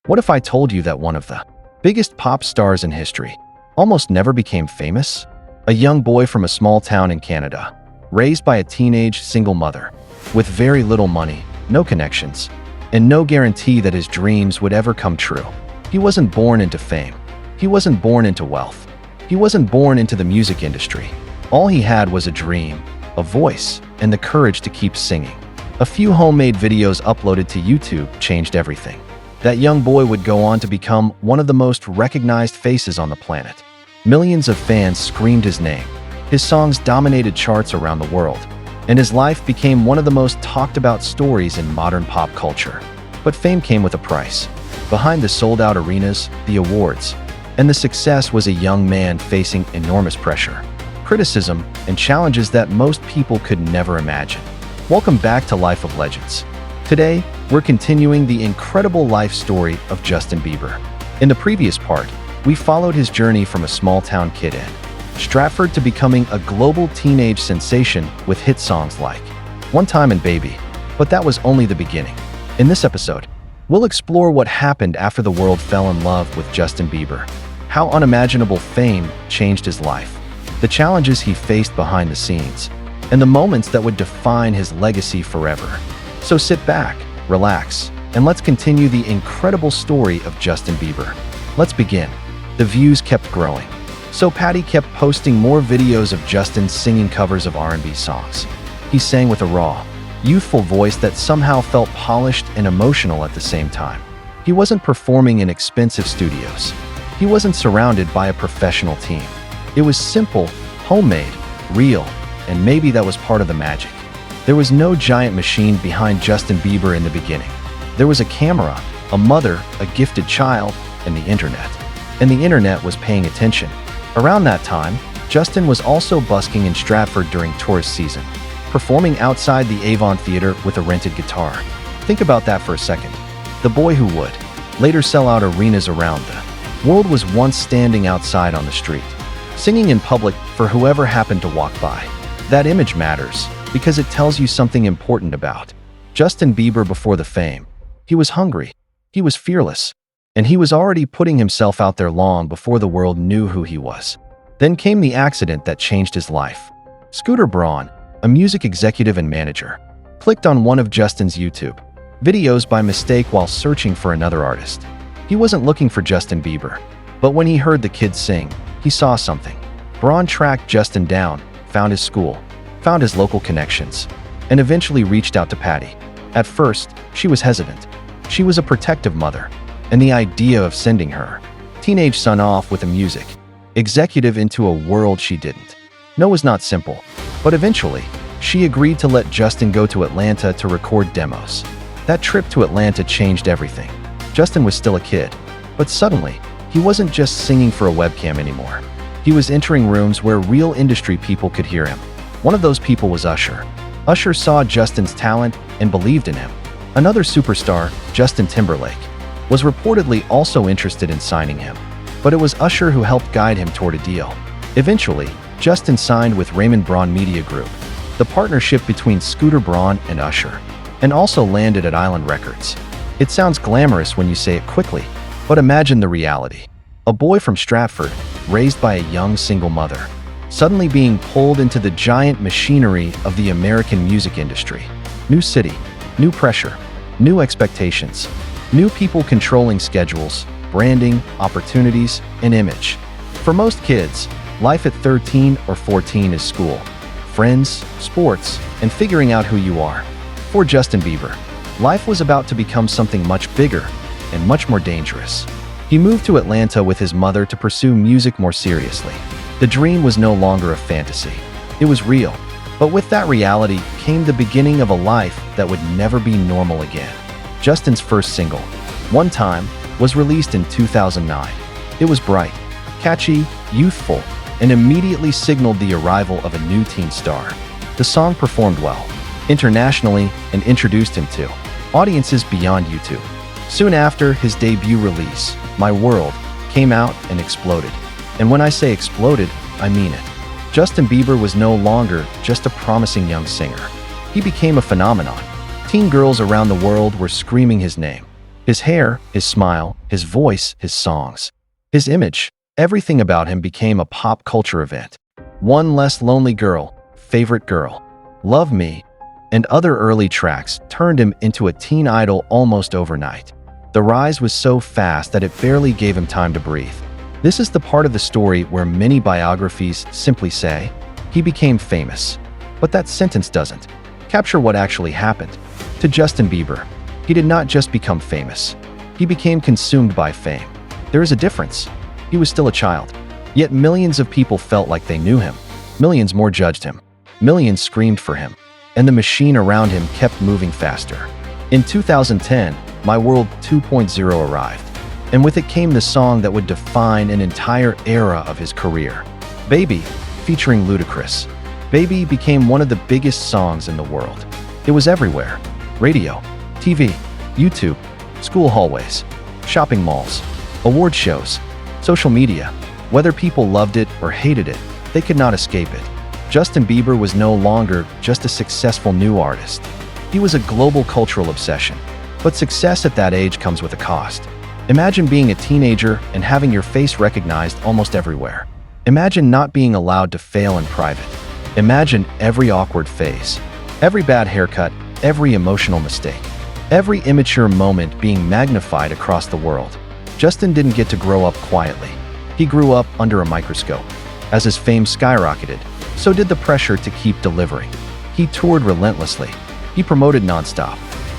What if I told you that one of the biggest pop stars in history almost never became famous? A young boy from a small town in Canada, raised by a teenage single mother, with very little money, no connections, and no guarantee that his dreams would ever come true. He wasn't born into fame. He wasn't born into wealth. He wasn't born into the music industry. All he had was a dream, a voice, and the courage to keep singing. A few homemade videos uploaded to YouTube changed everything. That young boy would go on to become one of the most recognized faces on the planet. Millions of fans screamed his name. His songs dominated charts around the world, and his life became one of the most talked about stories in modern pop culture. But fame came with a price. Behind the sold-out arenas, the awards, and the success was a young man facing enormous pressure, criticism, and challenges that most people could never imagine. Welcome back to Life of Legends. Today, we're continuing the incredible life story of Justin Bieber. In the previous part, we followed his journey from a small-town kid in Stratford to becoming a global teenage sensation with hit songs like One Time and Baby. But that was only the beginning. In this episode, we'll explore what happened after the world fell in love with Justin Bieber, how unimaginable fame changed his life, the challenges he faced behind the scenes, and the moments that would define his legacy forever. So sit back, relax, and let's continue the incredible story of Justin Bieber. Let's begin. The views kept growing, so Patty kept posting more videos of Justin singing covers of R&B songs. He sang with a raw, youthful voice that somehow felt polished and emotional at the same time. He wasn't performing in expensive studios. He wasn't surrounded by a professional team. It was simple, homemade, real, and maybe that was part of the magic. There was no giant machine behind Justin Bieber in the beginning. There was a camera, a mother, a gifted child, and the internet. And the internet was paying attention. Around that time, Justin was also busking in Stratford during tourist season, performing outside the Avon Theater with a rented guitar. Think about that for a second. The boy who would later sell out arenas around the world was once standing outside on the street, singing in public for whoever happened to walk by. That image matters because it tells you something important about Justin Bieber before the fame. He was hungry, he was fearless, and he was already putting himself out there long before the world knew who he was. Then came the accident that changed his life. Scooter Braun, a music executive and manager, clicked on one of Justin's YouTube videos by mistake while searching for another artist. He wasn't looking for Justin Bieber, but when he heard the kid sing, he saw something. Braun tracked Justin down, found his school, found his local connections, and eventually reached out to Patty. At first, she was hesitant. She was a protective mother, and the idea of sending her teenage son off with a music executive into a world she didn't know was not simple. But eventually, she agreed to let Justin go to Atlanta to record demos. That trip to Atlanta changed everything. Justin was still a kid, but suddenly, he wasn't just singing for a webcam anymore. He was entering rooms where real industry people could hear him. One of those people was Usher. Usher saw Justin's talent and believed in him. Another superstar, Justin Timberlake, was reportedly also interested in signing him, but it was Usher who helped guide him toward a deal. Eventually, Justin signed with Raymond Braun Media Group, the partnership between Scooter Braun and Usher, and also landed at Island Records. It sounds glamorous when you say it quickly, but imagine the reality. A boy from Stratford, raised by a young single mother, suddenly being pulled into the giant machinery of the American music industry. New city, new pressure, new expectations, new people controlling schedules, branding, opportunities, and image. For most kids, life at 13 or 14 is school, friends, sports, and figuring out who you are. For Justin Bieber, life was about to become something much bigger and much more dangerous. He moved to Atlanta with his mother to pursue music more seriously. The dream was no longer a fantasy. It was real. But with that reality came the beginning of a life that would never be normal again. Justin's first single, One Time, was released in 2009. It was bright, catchy, youthful, and immediately signaled the arrival of a new teen star. The song performed well, internationally, and introduced him to audiences beyond YouTube. Soon after his debut release, My World came out and exploded. And when I say exploded, I mean it. Justin Bieber was no longer just a promising young singer. He became a phenomenon. Teen girls around the world were screaming his name. His hair, his smile, his voice, his songs. His image, everything about him became a pop culture event. One Less Lonely Girl, Favorite Girl, Love Me, and other early tracks turned him into a teen idol almost overnight. The rise was so fast that it barely gave him time to breathe. This is the part of the story where many biographies simply say, "He became famous." But that sentence doesn't capture what actually happened. To Justin Bieber, he did not just become famous. He became consumed by fame. There is a difference. He was still a child. Yet millions of people felt like they knew him. Millions more judged him. Millions screamed for him. And the machine around him kept moving faster. In 2010, My World 2.0 arrived. And with it came the song that would define an entire era of his career. Baby, featuring Ludacris. Baby became one of the biggest songs in the world. It was everywhere. Radio, TV, YouTube, school hallways, shopping malls, award shows, social media. Whether people loved it or hated it, they could not escape it. Justin Bieber was no longer just a successful new artist. He was a global cultural obsession. But success at that age comes with a cost. Imagine being a teenager and having your face recognized almost everywhere. Imagine not being allowed to fail in private. Imagine every awkward phase, every bad haircut, every emotional mistake, every immature moment being magnified across the world. Justin didn't get to grow up quietly. He grew up under a microscope. As his fame skyrocketed, so did the pressure to keep delivering. He toured relentlessly. He promoted nonstop.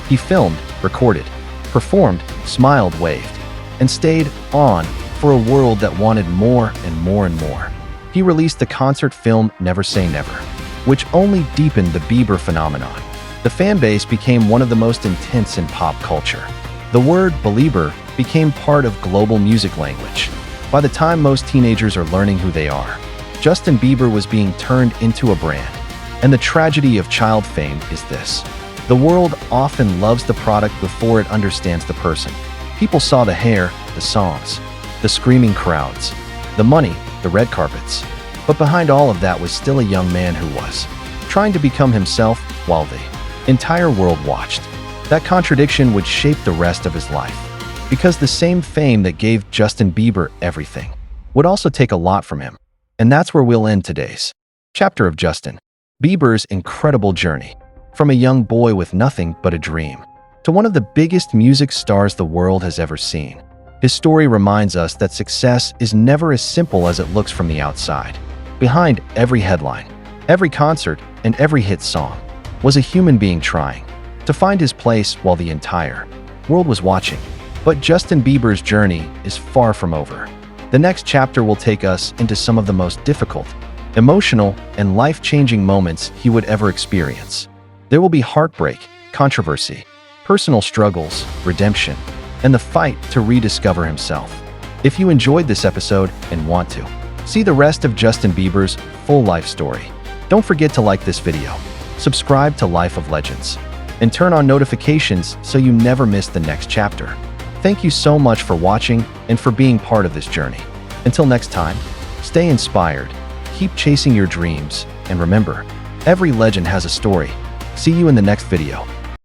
He filmed, recorded, performed, smiled, waved, and stayed on for a world that wanted more and more and more. He released the concert film Never Say Never, which only deepened the Bieber phenomenon. The fan base became one of the most intense in pop culture. The word Belieber became part of global music language. By the time most teenagers are learning who they are, Justin Bieber was being turned into a brand. And the tragedy of child fame is this. The world often loves the product before it understands the person. People saw the hair, the songs, the screaming crowds, the money, the red carpets. But behind all of that was still a young man who was trying to become himself while the entire world watched. That contradiction would shape the rest of his life. Because the same fame that gave Justin Bieber everything would also take a lot from him. And that's where we'll end today's chapter of Justin Bieber's incredible journey. From a young boy with nothing but a dream to one of the biggest music stars the world has ever seen. His story reminds us that success is never as simple as it looks from the outside. Behind every headline, every concert, and every hit song was a human being trying to find his place while the entire world was watching. But Justin Bieber's journey is far from over. The next chapter will take us into some of the most difficult, emotional, and life-changing moments he would ever experience. There will be heartbreak, controversy, personal struggles, redemption, and the fight to rediscover himself. If you enjoyed this episode and want to see the rest of Justin Bieber's full life story, don't forget to like this video, subscribe to Life of Legends, and turn on notifications so you never miss the next chapter. Thank you so much for watching and for being part of this journey. Until next time, stay inspired, keep chasing your dreams, and remember, every legend has a story. See you in the next video.